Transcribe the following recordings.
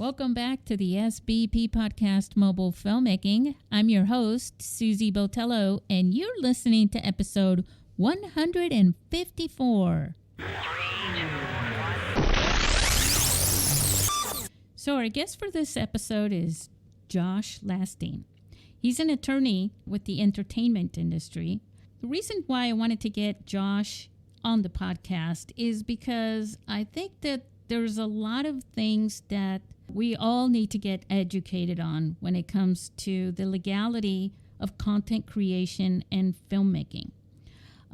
Welcome back to the SBP podcast, Mobile Filmmaking. I'm your host, Susie Botello, and you're listening to episode 154. So our guest for this episode is Josh Lastine. He's an attorney with the entertainment industry. The reason why I wanted to get Josh on the podcast is because I think that there's a lot of things that we all need to get educated on when it comes to the legality of content creation and filmmaking.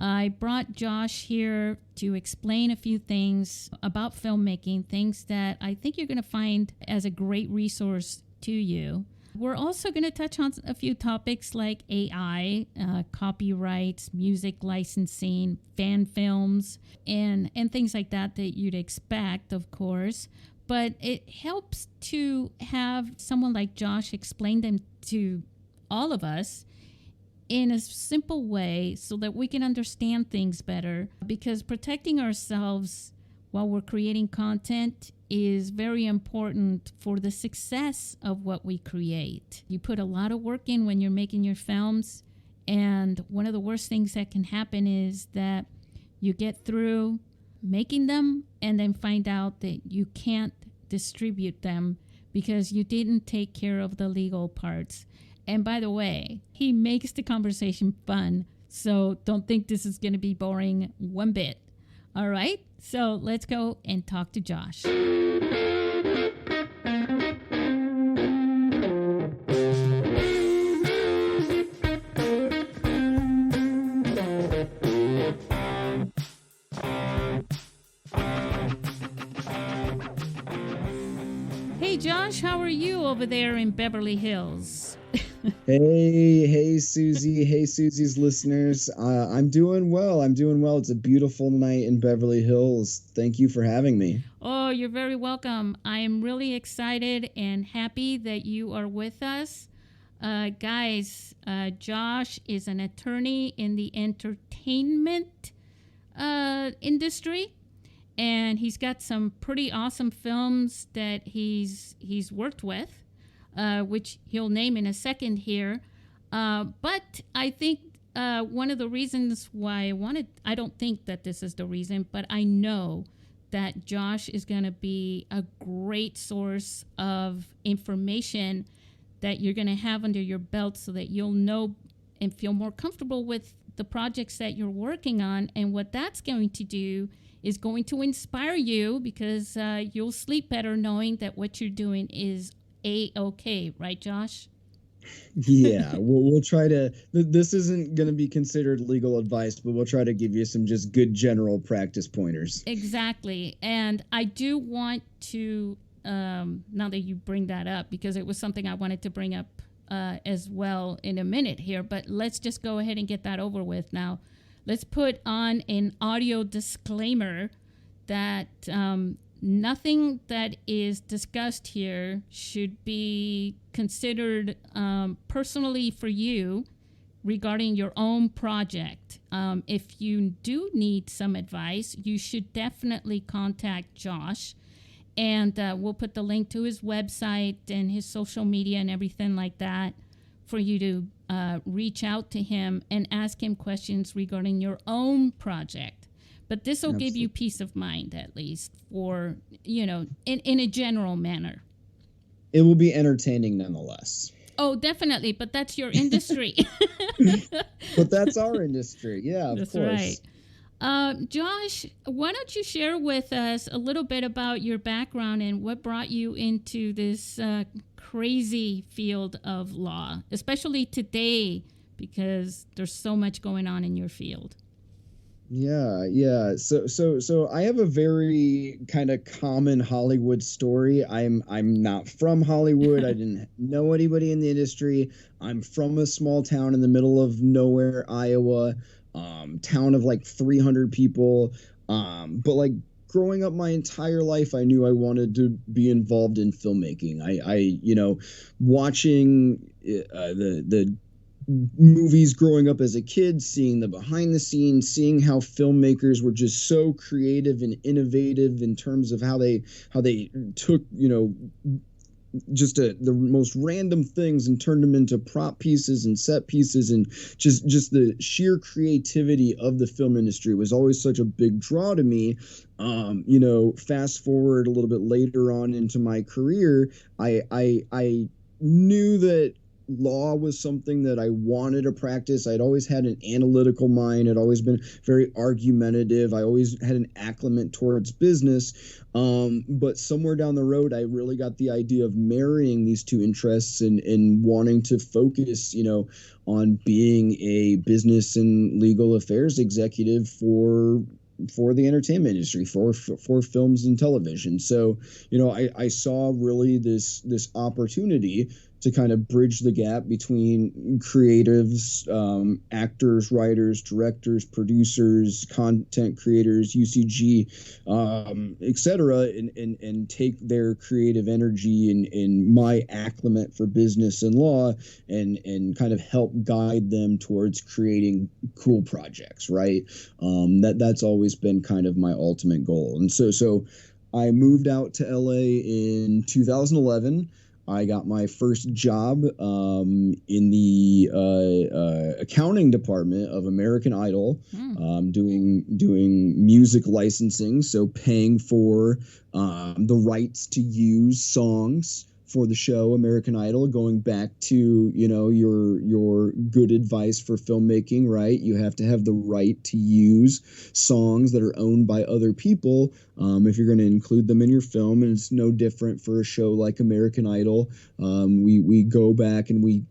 I brought Josh here to explain a few things about filmmaking, things that I think you're going to find as a great resource to you. We're also going to touch on a few topics like AI, copyrights, music licensing, fan films, and things like that you'd expect, of course. But it helps to have someone like Josh explain them to all of us in a simple way so that we can understand things better, because protecting ourselves while we're creating content is very important for the success of what we create. You put a lot of work in when you're making your films, and one of the worst things that can happen is that you get through making them and then find out that you can't distribute them because you didn't take care of the legal parts. And by the way, he makes the conversation fun, so don't think this is going to be boring one bit. All right, so let's go and talk to Josh. Hey Josh, how are you over there in Beverly Hills? Hey Susie. Hey Susie's listeners. I'm doing well. It's a beautiful night in Beverly Hills. Thank you for having me. Oh, you're very welcome. I am really excited and happy that you are with us. Guys, Josh is an attorney in the entertainment industry. And he's got some pretty awesome films that he's worked with, which he'll name in a second here. But I think one of the reasons why I don't think that this is the reason, but I know that Josh is going to be a great source of information that you're going to have under your belt so that you'll know and feel more comfortable with the projects that you're working on. And what that's going to do is going to inspire you, because you'll sleep better knowing that what you're doing is A-okay, right, Josh? Yeah, we'll try to, this isn't going to be considered legal advice, but we'll try to give you some just good general practice pointers. Exactly. And I do want to, now that you bring that up, because it was something I wanted to bring up as well in a minute here, but let's just go ahead and get that over with now. Let's put on an audio disclaimer that nothing that is discussed here should be considered personally for you regarding your own project. If you do need some advice, you should definitely contact Josh. And we'll put the link to his website and his social media and everything like that for you to reach out to him and ask him questions regarding your own project. But this will give you peace of mind, at least, for, in a general manner. It will be entertaining nonetheless. Oh, definitely. But that's your industry. But that's our industry. Yeah, of that's course. Right. Josh, why don't you share with us a little bit about your background and what brought you into this crazy field of law, especially today, because there's so much going on in your field. Yeah. So I have a very kind of common Hollywood story. I'm not from Hollywood. I didn't know anybody in the industry. I'm from a small town in the middle of nowhere, Iowa. Town of like 300 people. But like growing up my entire life, I knew I wanted to be involved in filmmaking. I watching the movies growing up as a kid, seeing the behind the scenes, seeing how filmmakers were just so creative and innovative in terms of how they took, the most random things and turned them into prop pieces and set pieces, and just the sheer creativity of the film industry was always such a big draw to me. Fast forward a little bit later on into my career, I knew that law was something that I wanted to practice. I'd always had an analytical mind. I'd always been very argumentative. I always had an acclimate towards business. But somewhere down the road, I really got the idea of marrying these two interests and wanting to focus, on being a business and legal affairs executive for the entertainment industry, for films and television. So, I saw really this opportunity to kind of bridge the gap between creatives, actors, writers, directors, producers, content creators, UCG, et cetera, and take their creative energy and my acclimate for business and law and kind of help guide them towards creating cool projects, right? That's always been kind of my ultimate goal. And so I moved out to LA in 2011. I got my first job in the accounting department of American Idol, doing music licensing, so paying for the rights to use songs for the show American Idol, going back to your good advice for filmmaking, right? You have to have the right to use songs that are owned by other people if you're going to include them in your film. And it's no different for a show like American Idol. We go back and we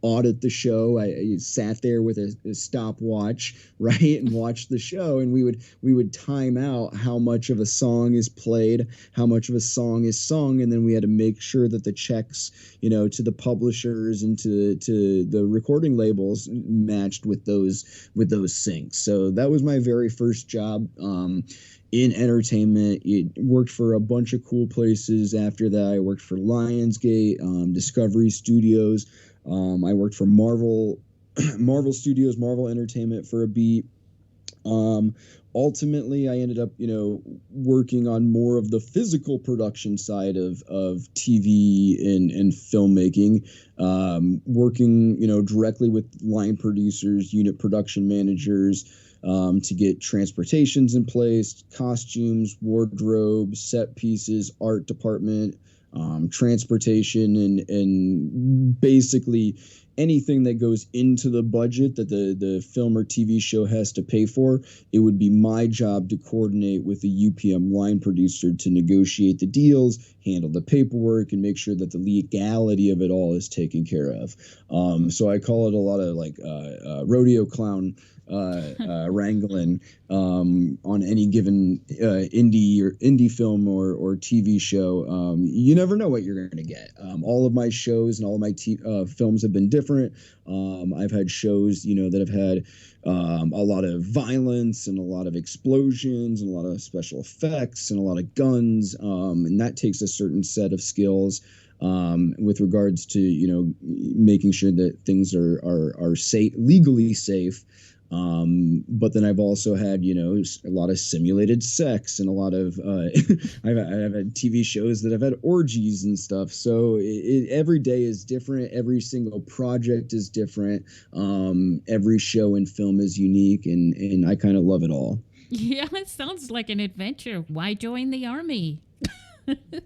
audit the show. I sat there with a stopwatch, right, and watched the show, and we would time out how much of a song is played, how much of a song is sung, and then we had to make sure that the checks, to the publishers and to the recording labels matched with those syncs. So that was my very first job in entertainment. It worked for a bunch of cool places. After that, I worked for Lionsgate, Discovery Studios. I worked for Marvel Studios, Marvel Entertainment for a beat. Ultimately, I ended up, working on more of the physical production side of TV and filmmaking, working, directly with line producers, unit production managers, to get transportations in place, costumes, wardrobe, set pieces, art department, transportation, and basically anything that goes into the budget that the film or TV show has to pay for. It would be my job to coordinate with the UPM line producer to negotiate the deals, handle the paperwork, and make sure that the legality of it all is taken care of. So I call it a lot of like rodeo clown wrangling on any given indie film or TV show. You never know what you're going to get. All of my shows and all of my films have been different. I've had shows, that have had a lot of violence and a lot of explosions and a lot of special effects and a lot of guns, and that takes a certain set of skills. With regards to making sure that things are safe, legally safe. But then I've also had, a lot of simulated sex and a lot of, I've had TV shows that have had orgies and stuff. So every day is different. Every single project is different. Every show and film is unique, and I kind of love it all. Yeah, it sounds like an adventure. Why join the Army?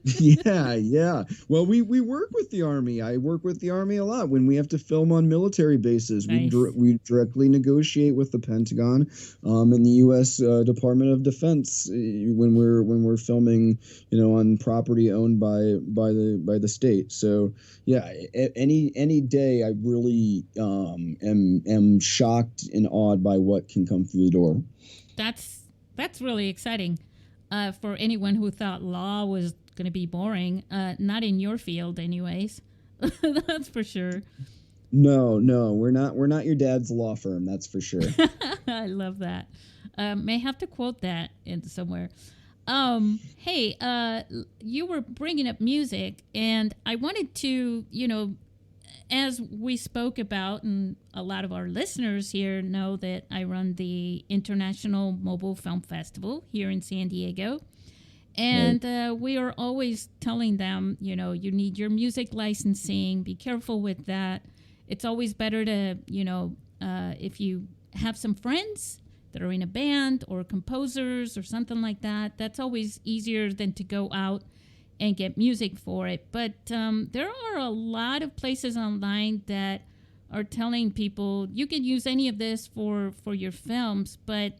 Yeah. Well, we work with the Army. I work with the Army a lot when we have to film on military bases. Nice. We directly negotiate with the Pentagon and the U.S. Department of Defense when we're filming, on property owned by the state. So yeah, any day I really am shocked and awed by what can come through the door. That's really exciting. For anyone who thought law was going to be boring, not in your field anyways. That's for sure. No, we're not your dad's law firm, that's for sure. I love that. May have to quote that in somewhere. Hey, you were bringing up music, and I wanted to, as we spoke about, and a lot of our listeners here know that I run the International Mobile Film Festival here in San Diego. And we are always telling them, you know, you need your music licensing. Be careful with that. It's always better to, you know, if you have some friends that are in a band or composers or something like that, that's always easier than to go out and get music for it. But there are a lot of places online that are telling people you can use any of this for your films. But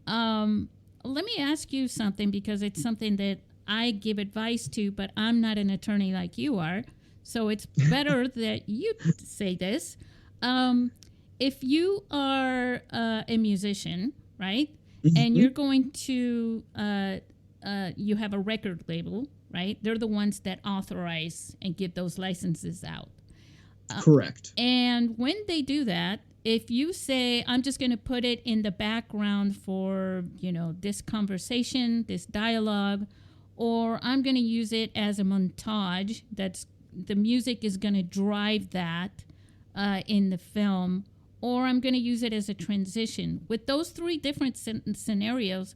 let me ask you something, because it's something that I give advice to, but I'm not an attorney like you are. So it's better that you say this. If you are a musician, right, and you're going to, you have a record label, right? They're the ones that authorize and give those licenses out. Correct. And when they do that, if you say, I'm just going to put it in the background for, you know, this conversation, this dialogue, or I'm going to use it as a montage, that's the music is going to drive that in the film, or I'm going to use it as a transition. With those three different scenarios,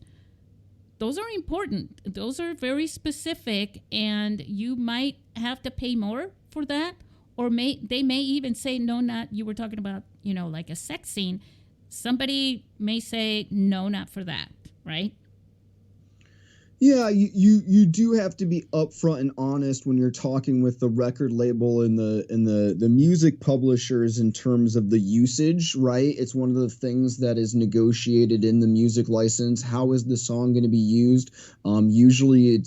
those are important. Those are very specific, and you might have to pay more for that. Or they may even say, no, not, you were talking about, you know, like a sex scene. Somebody may say, no, not for that, right? Yeah, you do have to be upfront and honest when you're talking with the record label and the music publishers in terms of the usage, right? It's one of the things that is negotiated in the music license. How is the song going to be used? Usually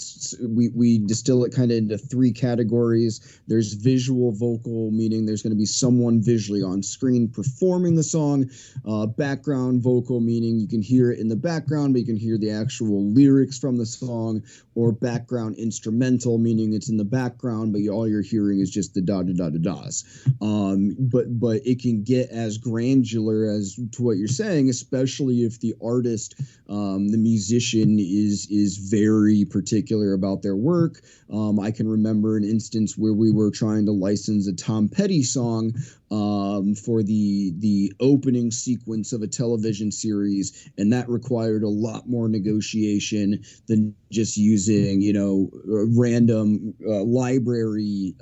we distill it kind of into three categories. There's visual vocal, meaning there's going to be someone visually on screen performing the song. Background vocal, meaning you can hear it in the background, but you can hear the actual lyrics from the song. Or background instrumental, meaning it's in the background, but all you're hearing is just the da-da-da-da-das. But it can get as granular as to what you're saying, especially if the artist, the musician is very particular about their work. I can remember an instance where we were trying to license a Tom Petty song for the opening sequence of a television series, and that required a lot more negotiation than just using, you know, random library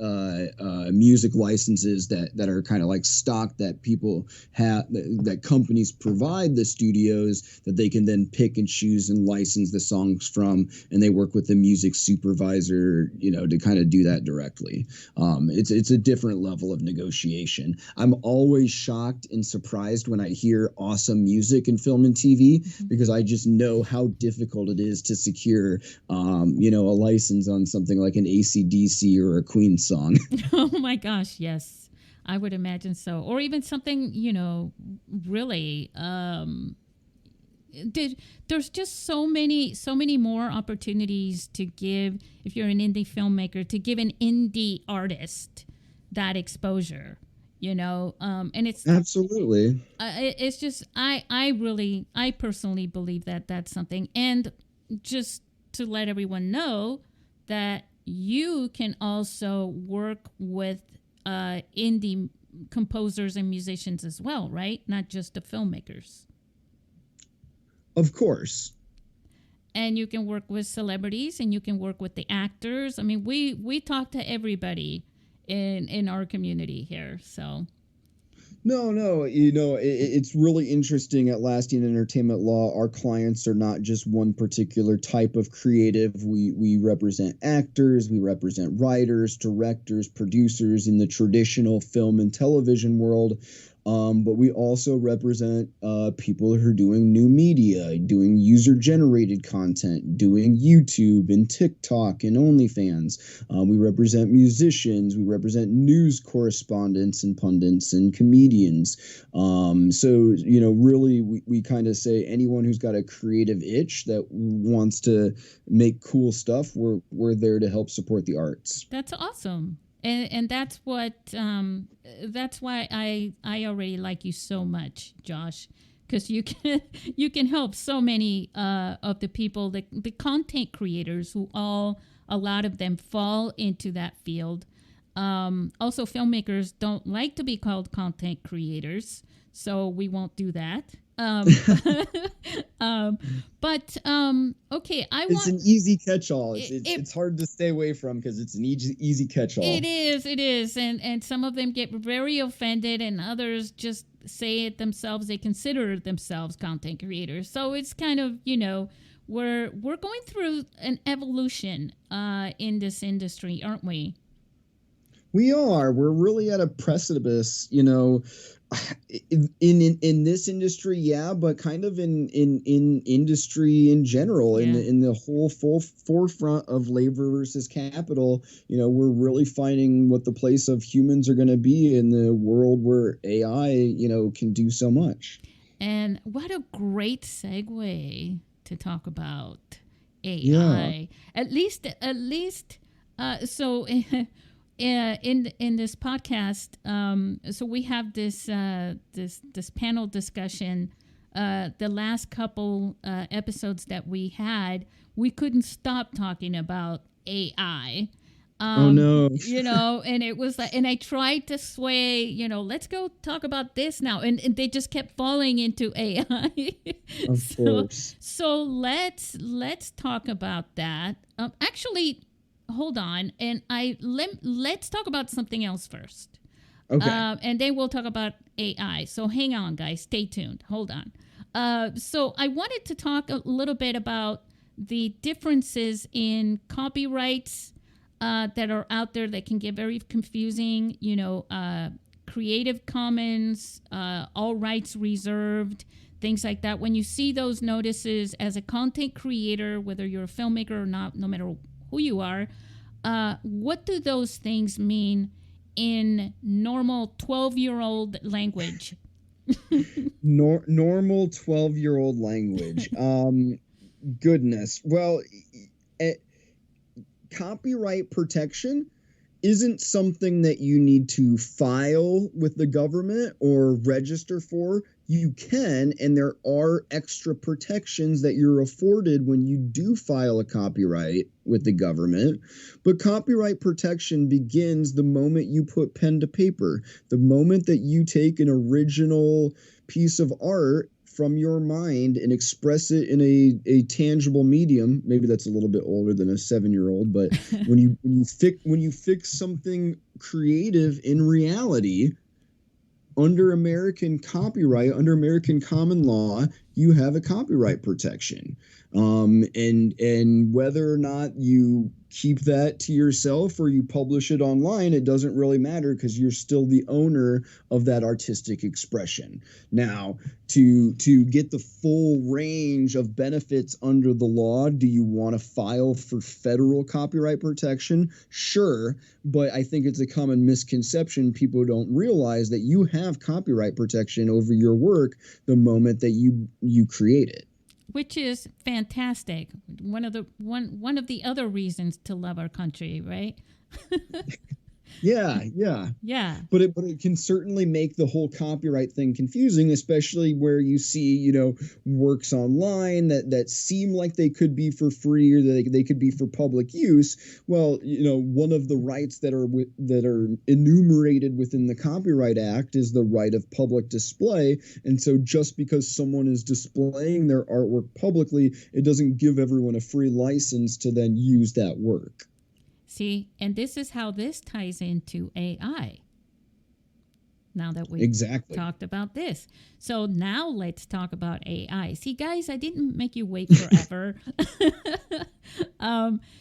music licenses that are kind of like stock that people have, that companies provide the studios that they can then pick and choose and license the songs from, and they work with the music supervisor, you know, to kind of do that directly. It's a different level of negotiation. I'm always shocked and surprised when I hear awesome music in film and TV, because I just know how difficult it is to secure, you know, a license on something like an AC/DC or a Queen song. Oh my gosh, yes. I would imagine so. Or even something, you know, really, there's just so many more opportunities to give, if you're an indie filmmaker, to give an indie artist that exposure, you know, and it's absolutely, it's just, I personally believe that that's something. And just to let everyone know that you can also work with indie composers and musicians as well, right? Not just the filmmakers. Of course. And you can work with celebrities, and you can work with the actors. I mean, we talk to everybody in our community here, so. No, you know, it's really interesting at Lastine Entertainment Law. Our clients are not just one particular type of creative. We represent actors, we represent writers, directors, producers in the traditional film and television world. But we also represent people who are doing new media, doing user-generated content, doing YouTube and TikTok and OnlyFans. We represent musicians. We represent news correspondents and pundits and comedians. So, you know, really, we kind of say anyone who's got a creative itch that wants to make cool stuff, we're there to help support the arts. That's awesome. And that's what that's why I already like you so much, Josh, because you can help so many of the people, the content creators who a lot of them fall into that field. Also, filmmakers don't like to be called content creators, so we won't do that. Okay, It's an easy catch-all. It, It's hard to stay away from because it's an easy catch-all. It is, and some of them get very offended, and others just say it themselves. They consider themselves content creators. So it's kind of, we're going through an evolution in this industry, aren't we? We are. We're really at a precipice, in this industry, yeah, but kind of in industry in general, Yeah. in the whole full forefront of labor versus capital. We're really finding what the place of humans are going to be in the world where AI, can do so much. And what a great segue to talk about AI. Yeah. At least, so. In this podcast, so we have this panel discussion. The last couple episodes that we had, we couldn't stop talking about AI. Oh no! And it was like, and I tried to sway, let's go talk about this now, and they just kept falling into AI. Of course. So let's talk about that. Actually, hold on, and let's talk about something else first. Okay. And then we'll talk about AI. So hang on, guys. Stay tuned. Hold on. So I wanted to talk a little bit about the differences in copyrights that are out there that can get very confusing. Creative Commons, all rights reserved, things like that. When you see those notices as a content creator, whether you're a filmmaker or not, no matter who you are, what do those things mean in normal 12-year-old language? Normal 12-year-old language. Goodness. Well, copyright protection isn't something that you need to file with the government or register for. You can, and there are extra protections that you're afforded when you do file a copyright with the government. But copyright protection begins the moment you put pen to paper, the moment that you take an original piece of art from your mind and express it in a tangible medium. Maybe that's a little bit older than a 7-year-old, but when you fix something creative in reality, under American copyright, under American common law, you have a copyright protection. And whether or not you keep that to yourself or you publish it online, it doesn't really matter because you're still the owner of that artistic expression. Now, to get the full range of benefits under the law, do you want to file for federal copyright protection? Sure, but I think it's a common misconception. People don't realize that you have copyright protection over your work the moment that you create it. Which is fantastic. One of the other reasons to love our country, right? Yeah. But it can certainly make the whole copyright thing confusing, especially where you see, works online that seem like they could be for free or they could be for public use. Well, one of the rights that are enumerated within the Copyright Act is the right of public display. And so just because someone is displaying their artwork publicly, it doesn't give everyone a free license to then use that work. See, and this is how this ties into AI. Now that we've talked about this. So now let's talk about AI. See, guys, I didn't make you wait forever.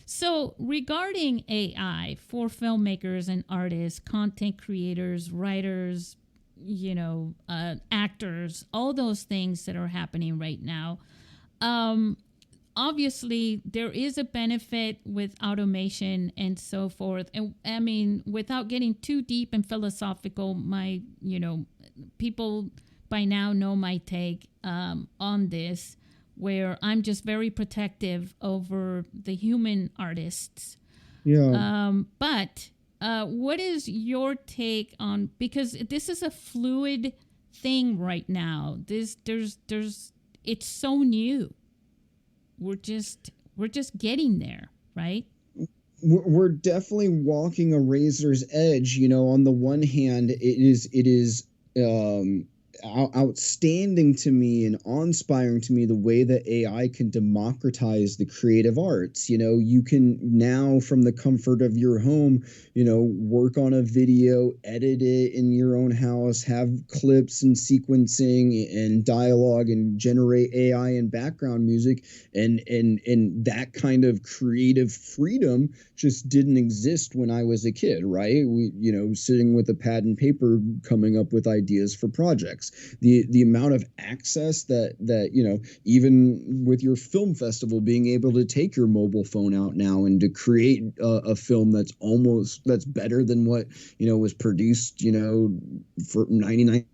So regarding AI for filmmakers and artists, content creators, writers, actors, all those things that are happening right now, obviously there is a benefit with automation and so forth. And I mean, without getting too deep and philosophical, people by now know my take on this, where I'm just very protective over the human artists. Yeah. But what is your take on, because this is a fluid thing right now. It's so new. We're just getting there, right? We're definitely walking a razor's edge. On the one hand, it is outstanding to me and awe-inspiring to me the way that AI can democratize the creative arts. You can now, from the comfort of your home, work on a video, edit it in your own house, have clips and sequencing and dialogue, and generate AI and background music, and that kind of creative freedom just didn't exist when I was a kid, right? We, sitting with a pad and paper, coming up with ideas for projects. The amount of access that even with your film festival, being able to take your mobile phone out now and to create a film that's better than what was produced for 99%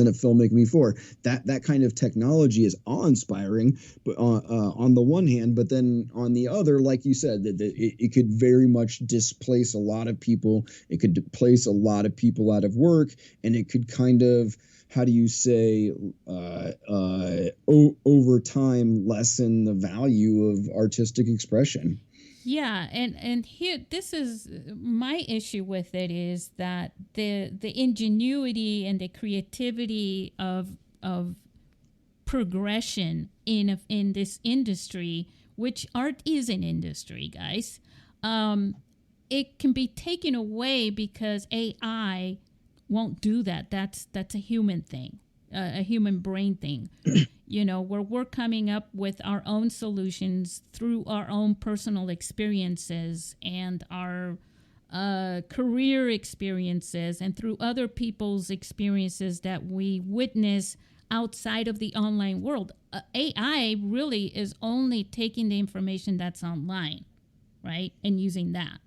of filmmaking before. That kind of technology is awe-inspiring, but on the one hand, but then on the other, like you said, that it could very much displace a lot of people. It could place a lot of people out of work, and it could kind of, how do you say, over time lessen the value of artistic expression. Yeah, and here, this is my issue with it, is that the ingenuity and the creativity of progression in this industry, which art is an industry, guys, it can be taken away because AI won't do that. That's a human thing, a human brain thing. Where we're coming up with our own solutions through our own personal experiences and our career experiences, and through other people's experiences that we witness outside of the online world. AI really is only taking the information that's online, right? And using that.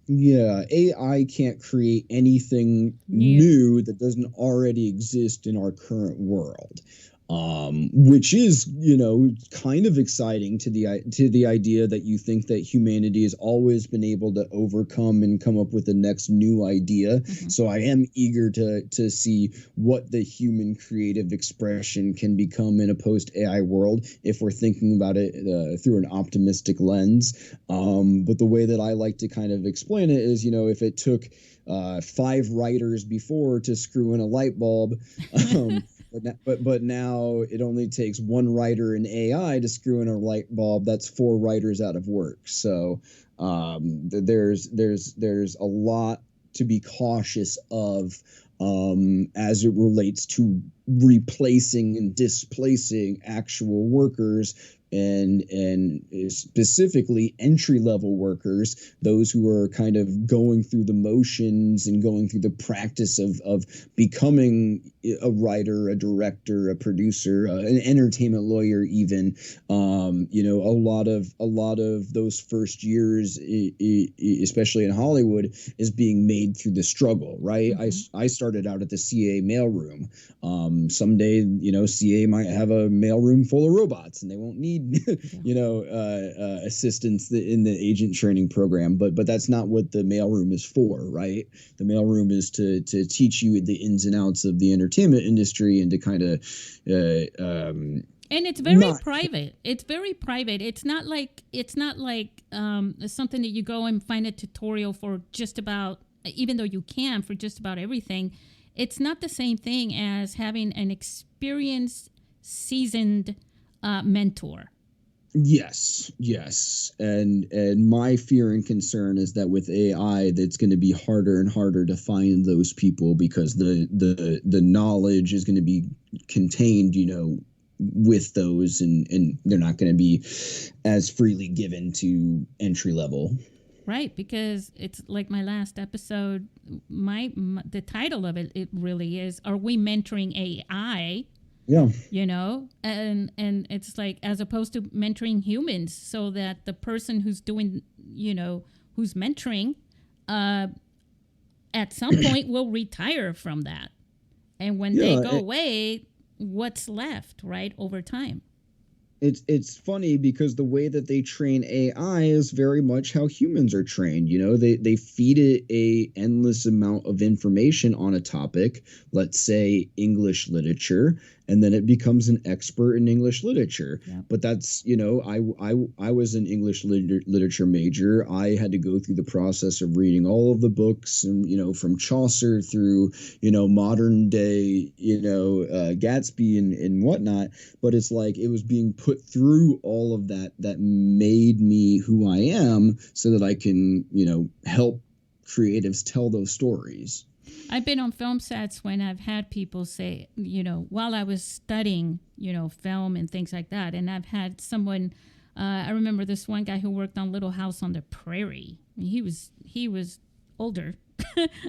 Yeah, AI can't create anything new that doesn't already exist in our current world. Which is, kind of exciting to the idea that you think that humanity has always been able to overcome and come up with the next new idea. Mm-hmm. So I am eager to see what the human creative expression can become in a post-AI world, if we're thinking about it through an optimistic lens. But the way that I like to kind of explain it is, if it took 5 writers before to screw in a light bulb, But now it only takes 1 writer in AI to screw in a light bulb. That's 4 writers out of work. So there's a lot to be cautious of as it relates to replacing and displacing actual workers, and specifically entry-level workers, those who are kind of going through the motions and going through the practice of becoming a writer, a director, a producer, an entertainment lawyer, even. A lot of those first years, especially in Hollywood, is being made through the struggle, right? Mm-hmm. I started out at the CA mailroom. Someday, CA might have a mailroom full of robots, and they won't need assistance in the agent training program, but that's not what the mailroom is for, right? The mailroom is to teach you the ins and outs of the entertainment industry, and to kind of and it's very private. It's very private. It's not like something that you go and find a tutorial for just about, even though you can for just about everything. It's not the same thing as having an experienced, seasoned mentor. Yes. And my fear and concern is that with AI, that's going to be harder and harder to find those people, because the knowledge is going to be contained, with those, and they're not going to be as freely given to entry level. Right, because it's like my last episode, the title of it really is, are we mentoring AI? Yeah. And it's like, as opposed to mentoring humans, so that the person who's doing, who's mentoring, at some point will retire from that. And when they go away, what's left, right, over time? It's funny because the way that they train AI is very much how humans are trained. They feed it a endless amount of information on a topic, let's say English literature, and then it becomes an expert in English literature. Yeah. But that's, I was an English literature major. I had to go through the process of reading all of the books, and from Chaucer through modern day Gatsby and whatnot. But it's like it was being put through all of that made me who I am, so that I can help creatives tell those stories. I've been on film sets when I've had people say, while I was studying, film and things like that. And I've had someone, I remember this one guy who worked on Little House on the Prairie. He was older.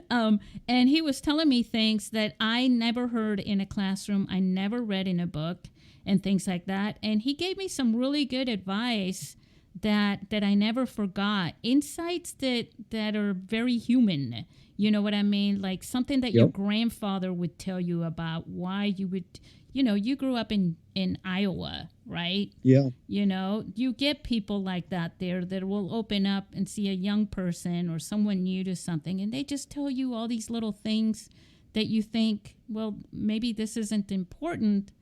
And he was telling me things that I never heard in a classroom. I never read in a book and things like that. And he gave me some really good advice that I never forgot. Insights that are very human. You know what I mean? Like something that your grandfather would tell you about why you would, you grew up in Iowa, right? Yeah. You get people like that there that will open up and see a young person or someone new to something, and they just tell you all these little things that you think, well, maybe this isn't important,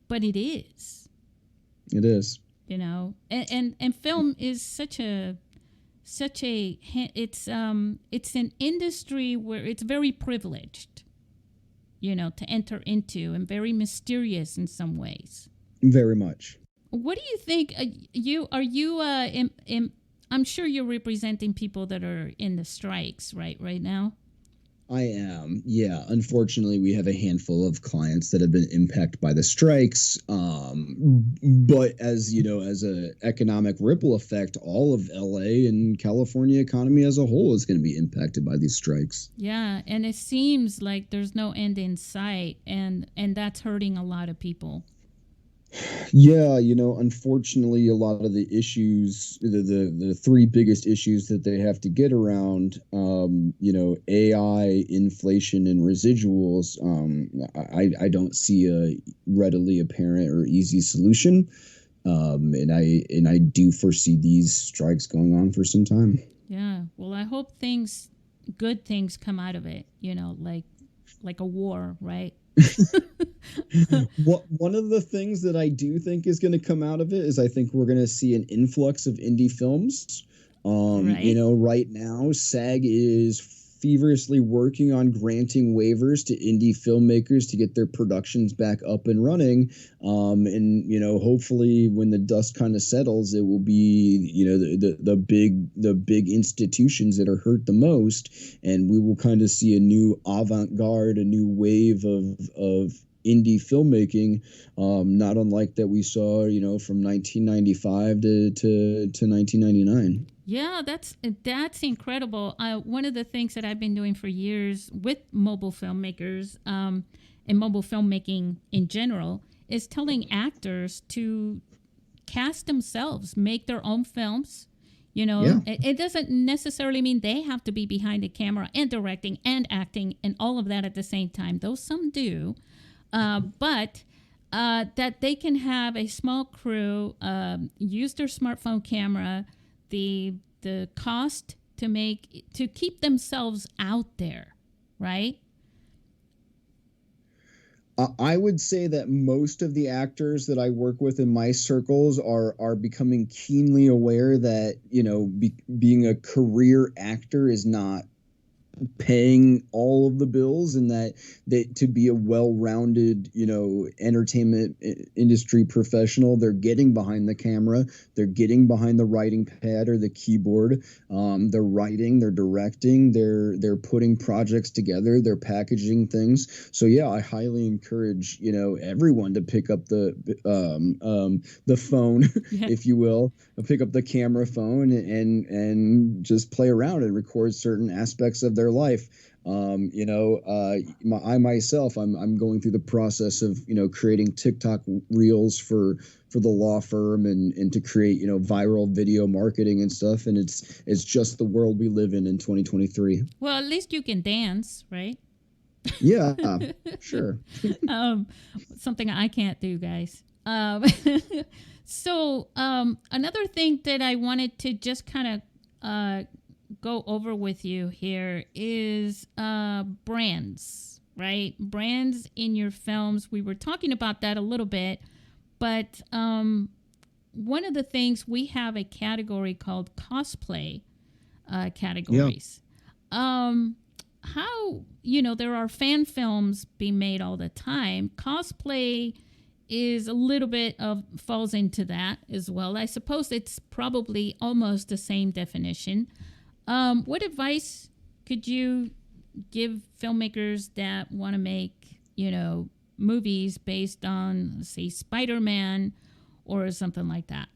but it is. It is. And film is such a it's an industry where it's very privileged, to enter into, and very mysterious in some ways. Very much. What do you think? I'm sure you're representing people that are in the strikes right now. I am. Yeah. Unfortunately, we have a handful of clients that have been impacted by the strikes. But as a economic ripple effect, all of LA and California economy as a whole is going to be impacted by these strikes. Yeah. And it seems like there's no end in sight, and that's hurting a lot of people. Yeah, unfortunately, a lot of the issues, the three biggest issues that they have to get around, AI, inflation, and residuals, I don't see a readily apparent or easy solution, and I do foresee these strikes going on for some time. Yeah, well, I hope good things come out of it. Like a war, right? One of the things that I do think is going to come out of it is I think we're going to see an influx of indie films. Right. Right now, SAG is feverishly working on granting waivers to indie filmmakers to get their productions back up and running. And hopefully when the dust kind of settles, it will be, the big institutions that are hurt the most. And we will kind of see a new avant-garde, a new wave of indie filmmaking, not unlike that we saw, from 1995 to 1999. Yeah, that's incredible. One of the things that I've been doing for years with mobile filmmakers and mobile filmmaking in general is telling actors to cast themselves, make their own films. It doesn't necessarily mean they have to be behind the camera and directing and acting and all of that at the same time, though some do. But that they can have a small crew, use their smartphone camera, the cost to keep themselves out there, right? I would say that most of the actors that I work with in my circles are becoming keenly aware that being a career actor is not paying all of the bills, and that to be a well-rounded entertainment industry professional, they're getting behind the camera, they're getting behind the writing pad or the keyboard, they're writing, they're directing, they're putting projects together, they're packaging things. So yeah, I highly encourage everyone to pick up the phone, if you will, pick up the camera phone and just play around and record certain aspects of their life. I myself, I'm going through the process of creating TikTok reels for the law firm and to create viral video marketing and stuff, and it's just the world we live in 2023. Well, at least you can dance, right? Yeah, sure. Something I can't do, guys. So another thing that I wanted to just kind of go over with you here is brands, right? Brands in your films. We were talking about that a little bit, but one of the things, we have a category called cosplay categories. How, there are fan films being made all the time. Cosplay is a little bit falls into that as well. I suppose it's probably almost the same definition. What advice could you give filmmakers that want to make, movies based on, say, Spider-Man or something like that?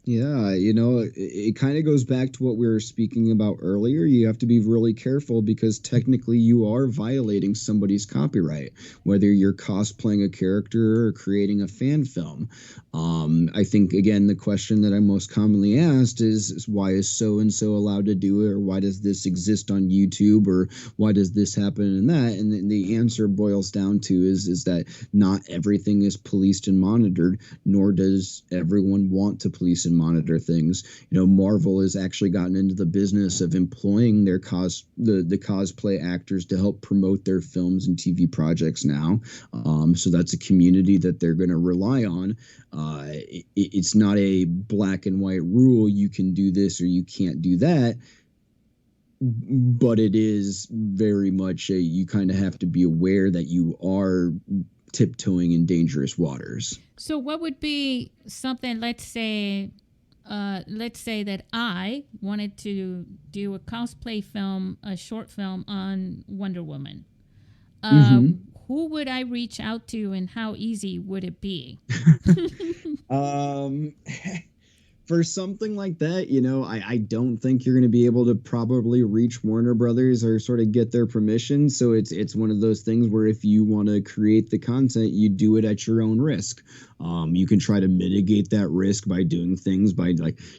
Yeah, it kind of goes back to what we were speaking about earlier. You have to be really careful because technically you are violating somebody's copyright, whether you're cosplaying a character or creating a fan film. I think, again, the question that I'm most commonly asked is why is so-and-so allowed to do it, or why does this exist on YouTube, or why does this happen and that? And the answer boils down to is that not everything is policed and monitored, nor does everyone want to police and monitor things. Marvel has actually gotten into the business of employing their the cosplay actors to help promote their films and TV projects now. So that's a community that they're going to rely on. It's not a black and white rule. You can do this or you can't do that. But it is very much you kind of have to be aware that you are tiptoeing in dangerous waters. So what would be something, let's say that I wanted to do a cosplay film, a short film on Wonder Woman. Who would I reach out to, and how easy would it be? For something like that, I don't think you're going to be able to probably reach Warner Brothers or sort of get their permission. So it's one of those things where if you want to create the content, you do it at your own risk. You can try to mitigate that risk by doing things by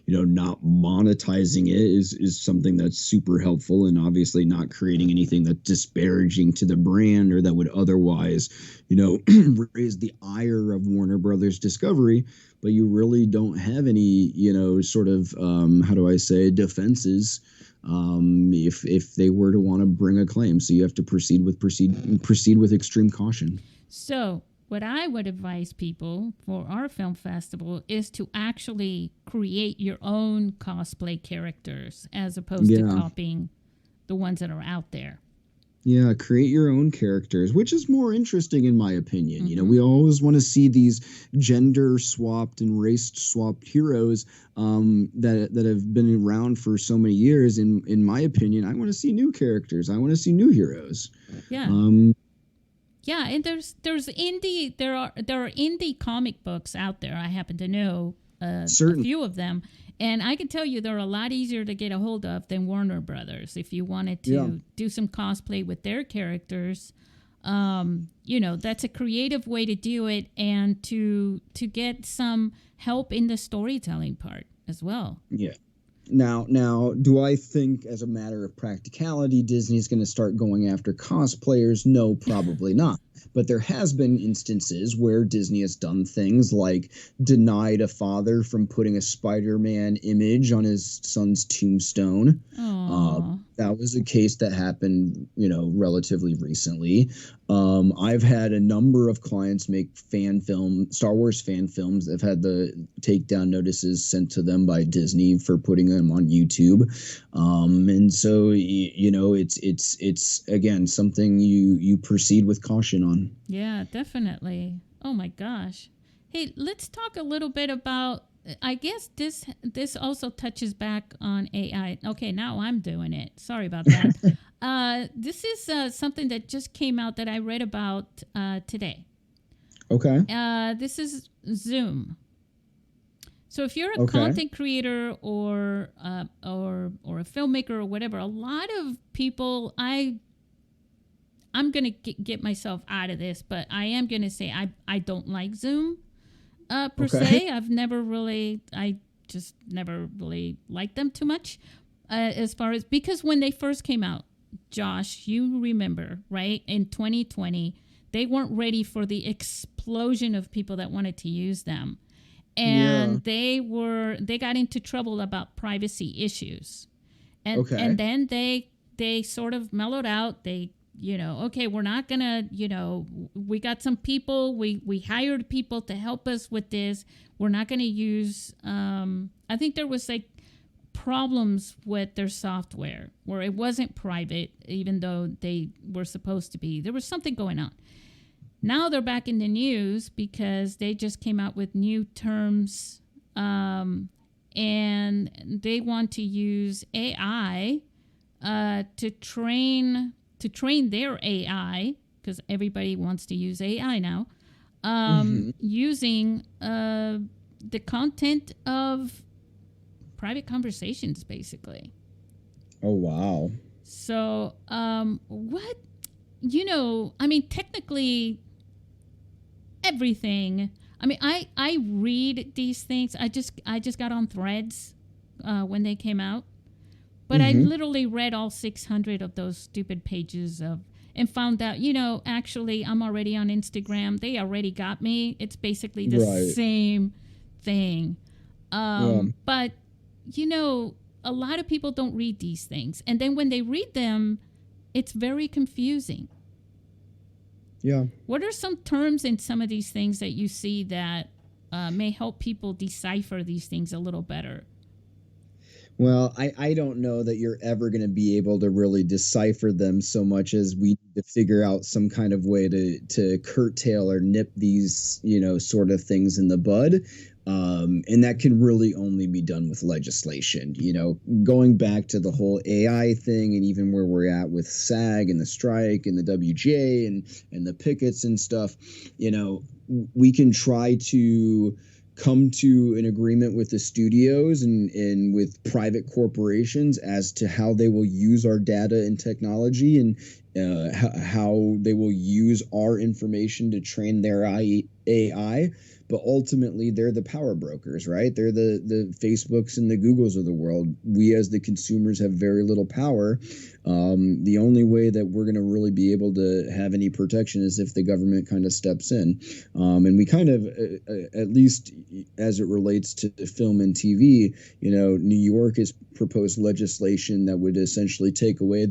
not monetizing it is something that's super helpful, and obviously not creating anything that's disparaging to the brand or that would otherwise, raise the ire of Warner Brothers Discovery. But you really don't have any, sort of, how do I say, defenses if they were to want to bring a claim. So you have to proceed with extreme caution. So what I would advise people for our film festival is to actually create your own cosplay characters as opposed to copying the ones that are out there. Yeah, create your own characters, which is more interesting in my opinion. We always want to see these gender swapped and race swapped heroes that have been around for so many years. In my opinion, I want to see new characters. I want to see new heroes. Yeah. Yeah, and there are indie comic books out there. I happen to know a few of them. And I can tell you they're a lot easier to get a hold of than Warner Brothers. If you wanted to do some cosplay with their characters, that's a creative way to do it, and to get some help in the storytelling part as well. Yeah. Now, do I think as a matter of practicality, Disney's going to start going after cosplayers? No, probably not. But there has been instances where Disney has done things like denied a father from putting a Spider-Man image on his son's tombstone. That was a case that happened, relatively recently. I've had a number of clients make Star Wars fan films. They've had the takedown notices sent to them by Disney for putting them on YouTube. And so, it's again, something you proceed with caution on. Yeah, definitely. Oh my gosh. Hey, let's talk a little bit about, I guess this also touches back on AI. Okay, now I'm doing it. Sorry about that. This is something that just came out that I read about today. Okay. This is Zoom. So if you're a content creator or a filmmaker or whatever, a lot of people, I'm going to get myself out of this, but I am going to say I don't like Zoom per se. I just never really liked them too much because when they first came out, Josh, you remember, right? In 2020, they weren't ready for the explosion of people that wanted to use them. And they got into trouble about privacy issues. And then they sort of mellowed out. They okay, we're not gonna, we got some people, we hired people to help us with this. We're not gonna use, I think there was like problems with their software where it wasn't private, even though they were supposed to be. There was something going on. Now they're back in the news because they just came out with new terms, and they want to use AI to train their AI, because everybody wants to use AI now, using the content of private conversations, basically. Oh, wow. So, what, technically everything. I read these things. I just got on Threads when they came out. But I literally read all 600 of those stupid pages and found out, actually I'm already on Instagram. They already got me. It's basically the same thing. But, a lot of people don't read these things. And then when they read them, it's very confusing. Yeah. What are some terms in some of these things that you see that may help people decipher these things a little better? Well, I don't know that you're ever going to be able to really decipher them so much as we need to figure out some kind of way to curtail or nip these, sort of things in the bud. And that can really only be done with legislation. Going back to the whole AI thing, and even where we're at with SAG and the strike and the WGA and the pickets and stuff, we can try to come to an agreement with the studios and with private corporations as to how they will use our data and technology, and how they will use our information to train their AI. But ultimately, they're the power brokers, right? They're the Facebooks and the Googles of the world. We as the consumers have very little power. The only way that we're going to really be able to have any protection is if the government kind of steps in. And we kind of, at least as it relates to film and TV, New York has proposed legislation that would essentially take away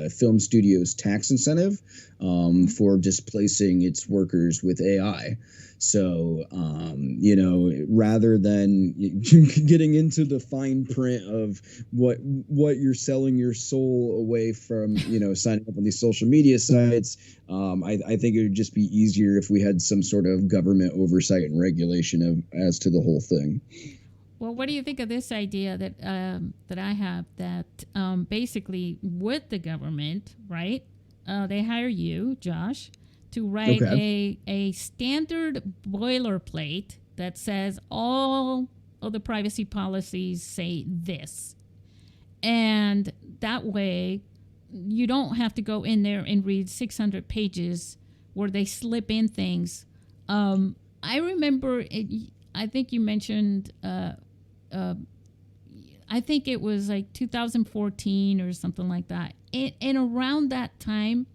film studios' tax incentive for displacing its workers with AI. So, rather than getting into the fine print of what you're selling your soul away from, signing up on these social media sites, I think it would just be easier if we had some sort of government oversight and regulation as to the whole thing. Well, what do you think of this idea that I have, that basically with the government, right? They hire you, Josh, to write a standard boilerplate that says all of the privacy policies say this. And that way, you don't have to go in there and read 600 pages where they slip in things. I remember, I think you mentioned, I think it was like 2014 or something like that. And around that time,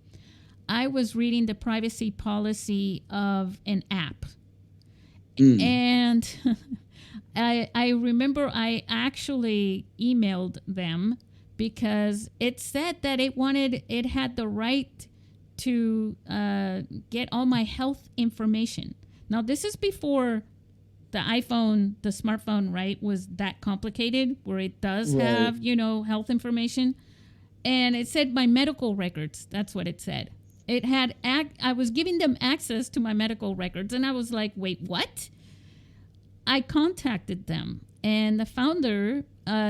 I was reading the privacy policy of an app. And I remember I actually emailed them because it said that it had the right to get all my health information. Now, this is before the iPhone, the smartphone, right, was that complicated, where it does have, health information. And it said my medical records. That's what it said. It had I was giving them access to my medical records, and I was like, wait, what? I contacted them, and the founder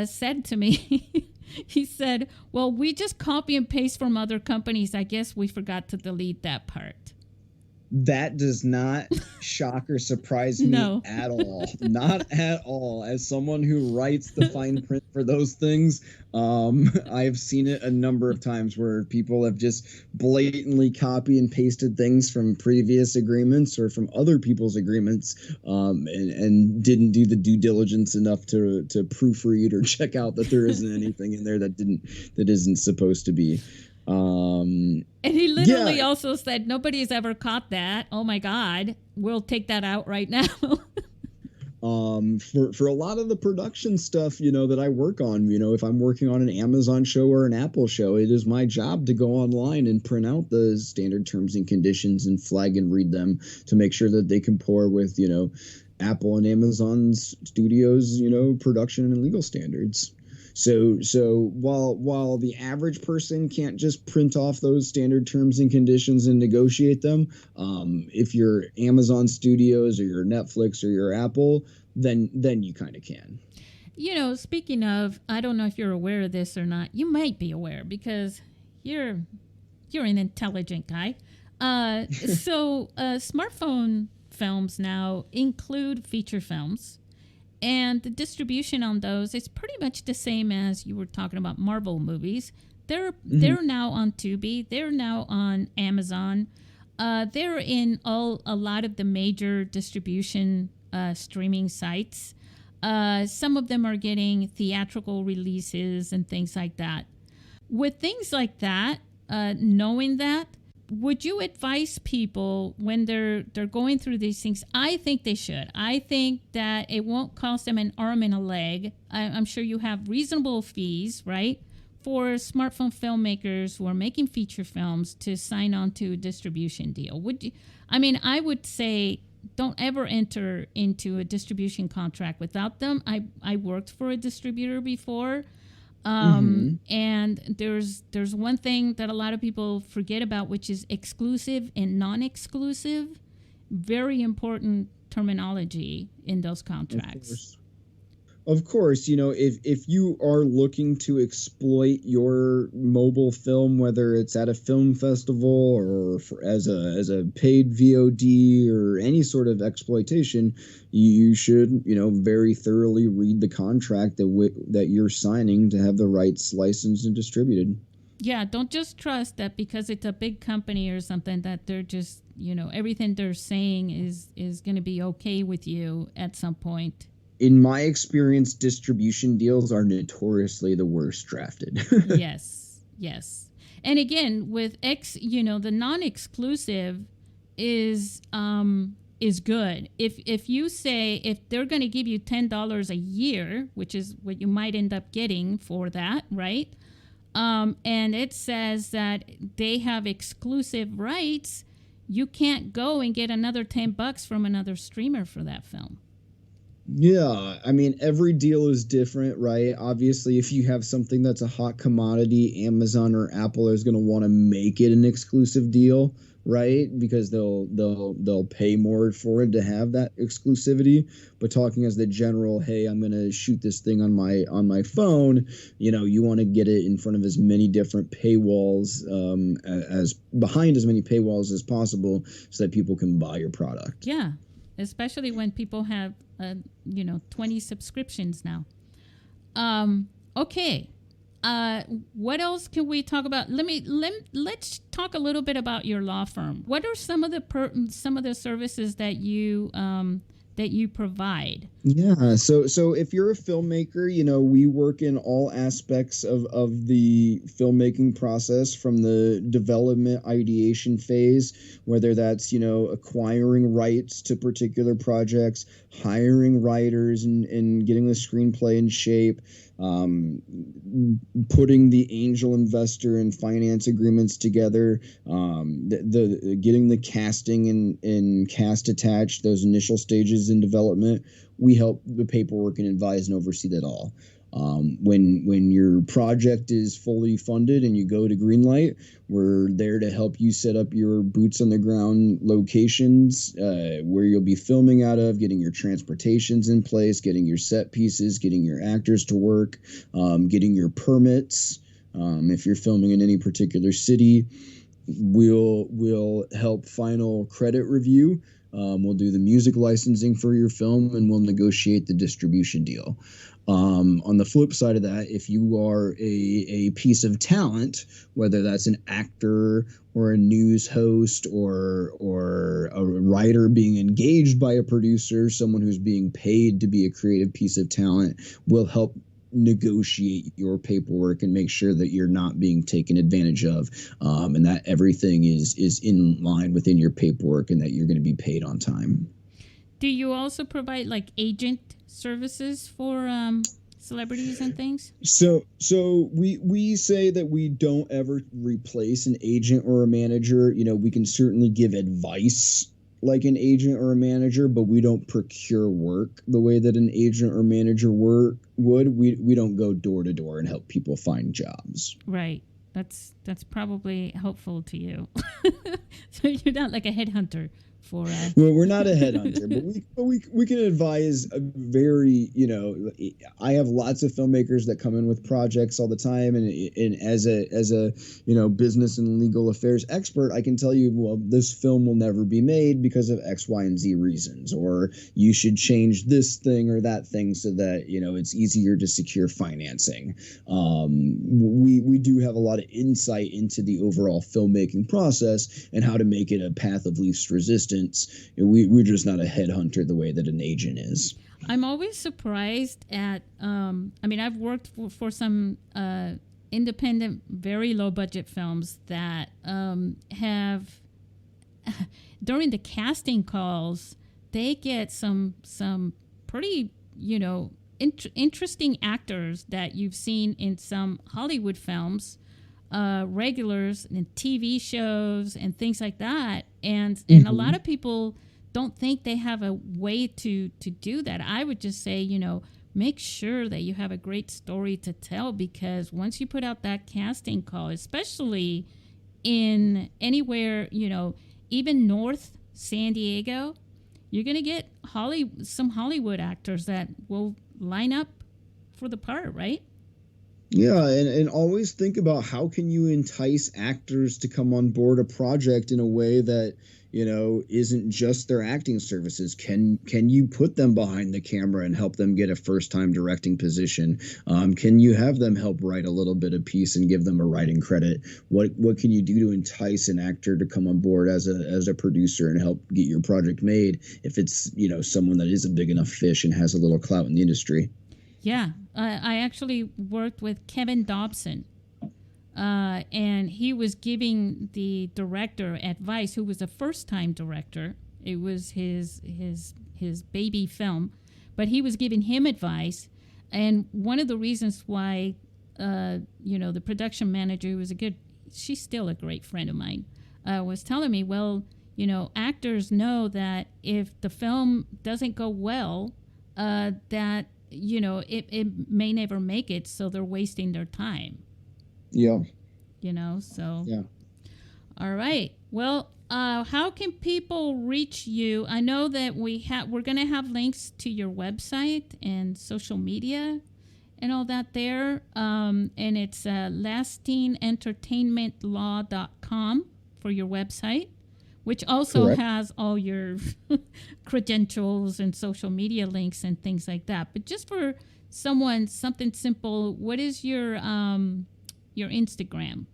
said to me, he said, well, we just copy and paste from other companies. I guess we forgot to delete that part. That does not shock or surprise me at all. Not at all. As someone who writes the fine print for those things, I've seen it a number of times where people have just blatantly copy and pasted things from previous agreements or from other people's agreements, and didn't do the due diligence enough to proofread or check out that there isn't anything in there that isn't supposed to be. And he literally also said, nobody's ever caught that. Oh my God, we'll take that out right now. For a lot of the production stuff, that I work on, if I'm working on an Amazon show or an Apple show, it is my job to go online and print out the standard terms and conditions and flag and read them to make sure that they comport with, Apple and Amazon's studios, production and legal standards. So while the average person can't just print off those standard terms and conditions and negotiate them, if you're Amazon Studios or your Netflix or your Apple, then you kind of can. Speaking of, I don't know if you're aware of this or not. You might be aware because you're an intelligent guy. So smartphone films now include feature films. And the distribution on those is pretty much the same as you were talking about Marvel movies. They're now on Tubi. They're now on Amazon. They're in a lot of the major distribution streaming sites. Some of them are getting theatrical releases and things like that. With things like that, knowing that, would you advise people when they're going through these things? I think they should. I think that it won't cost them an arm and a leg. I'm sure you have reasonable fees, right, for smartphone filmmakers who are making feature films to sign on to a distribution deal. Would you? I mean, I would say don't ever enter into a distribution contract without them. I worked for a distributor before. And there's one thing that a lot of people forget about, which is exclusive and non-exclusive. Very important terminology in those contracts. Of course, if you are looking to exploit your mobile film, whether it's at a film festival or as a paid VOD or any sort of exploitation, you should, very thoroughly read the contract that you're signing to have the rights licensed and distributed. Yeah, don't just trust that because it's a big company or something that they're just, everything they're saying is going to be okay with you at some point. In my experience, distribution deals are notoriously the worst drafted. Yes. And again, with the non-exclusive is good. If you say if they're going to give you $10 a year, which is what you might end up getting for that, right? And it says that they have exclusive rights, you can't go and get another $10 from another streamer for that film. Yeah, I mean, every deal is different, right? Obviously, if you have something that's a hot commodity, Amazon or Apple is going to want to make it an exclusive deal, right? Because they'll pay more for it to have that exclusivity. But talking as the general, hey, I'm going to shoot this thing on my phone, you want to get it in front of as many different paywalls, as behind as many paywalls as possible, so that people can buy your product. Yeah, especially when people have 20 subscriptions now. Okay. What else can we talk about? Let's talk a little bit about your law firm. What are some of the services that you provide? Yeah, so if you're a filmmaker, we work in all aspects of the filmmaking process, from the development ideation phase, whether that's, acquiring rights to particular projects, hiring writers and getting the screenplay in shape, putting the angel investor and finance agreements together, the getting the casting and cast attached, those initial stages in development. We help the paperwork and advise and oversee that all. When your project is fully funded and you go to greenlight, we're there to help you set up your boots on the ground locations, where you'll be filming out of, getting your transportations in place, getting your set pieces, getting your actors to work, getting your permits. If you're filming in any particular city, we'll help final credit review. We'll do the music licensing for your film, and we'll negotiate the distribution deal. On the flip side of that, if you are a piece of talent, whether that's an actor or a news host or a writer being engaged by a producer, someone who's being paid to be a creative piece of talent, we'll help negotiate your paperwork and make sure that you're not being taken advantage of, and that everything is in line within your paperwork and that you're going to be paid on time. Do you also provide like agent services for celebrities and things? So we say that we don't ever replace an agent or a manager. You know, we can certainly give advice like an agent or a manager, but we don't procure work the way that an agent or manager would. We don't go door to door and help people find jobs. Right. That's probably helpful to you. So you're not like a headhunter for. Well, we're not a headhunter, but we can advise a very, you know, I have lots of filmmakers that come in with projects all the time, and as a you know, business and legal affairs expert, I can tell you, well, this film will never be made because of X, Y, and Z reasons, or you should change this thing or that thing so that, you know, it's easier to secure financing. We do have a lot of insight into the overall filmmaking process and how to make it a path of least resistance. We're just not a headhunter the way that an agent is. I'm always surprised at, I mean, I've worked for some independent, very low budget films that have, during the casting calls, they get some pretty, you know, interesting actors that you've seen in some Hollywood films, regulars and TV shows and things like that. And a lot of people don't think they have a way to do that. I would just say, you know, make sure that you have a great story to tell, because once you put out that casting call, especially in anywhere, you know, even North San Diego, you're going to get some Hollywood actors that will line up for the part, right? Yeah, and always think about how can you entice actors to come on board a project in a way that, you know, isn't just their acting services. Can you put them behind the camera and help them get a first-time directing position? Can you have them help write a little bit of piece and give them a writing credit? What can you do to entice an actor to come on board as a producer and help get your project made if it's, you know, someone that is a big enough fish and has a little clout in the industry? Yeah, I actually worked with Kevin Dobson, and he was giving the director advice, who was a first-time director. It was his baby film, but he was giving him advice. And one of the reasons why, you know, the production manager, who was she's still a great friend of mine, was telling me, well, you know, actors know that if the film doesn't go well, that, you know, it may never make it, so they're wasting their time. Yeah. You know, so. Yeah. All right. Well, how can people reach you? I know that we're going to have links to your website and social media and all that there. And it's LastineEntertainmentLaw.com for your website, which also Correct. has all your credentials and social media links and things like that. But just for something simple, what is your Instagram?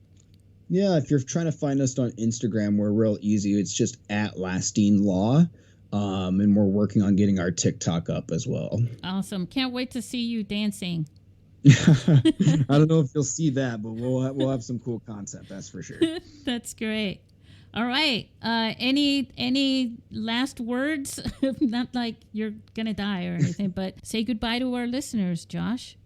Yeah, if you're trying to find us on Instagram, we're real easy. It's just at Lastine Law. And we're working on getting our TikTok up as well. Awesome. Can't wait to see you dancing. I don't know if you'll see that, but we'll have some cool content, that's for sure. That's great. All right. Any last words? Not like you're gonna die or anything, but say goodbye to our listeners, Josh.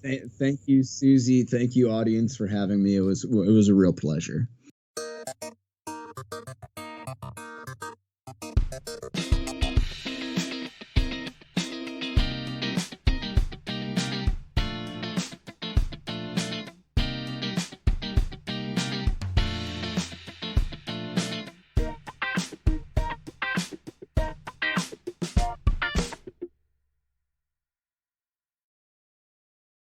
Thank you, Susie. Thank you, audience, for having me. It was a real pleasure.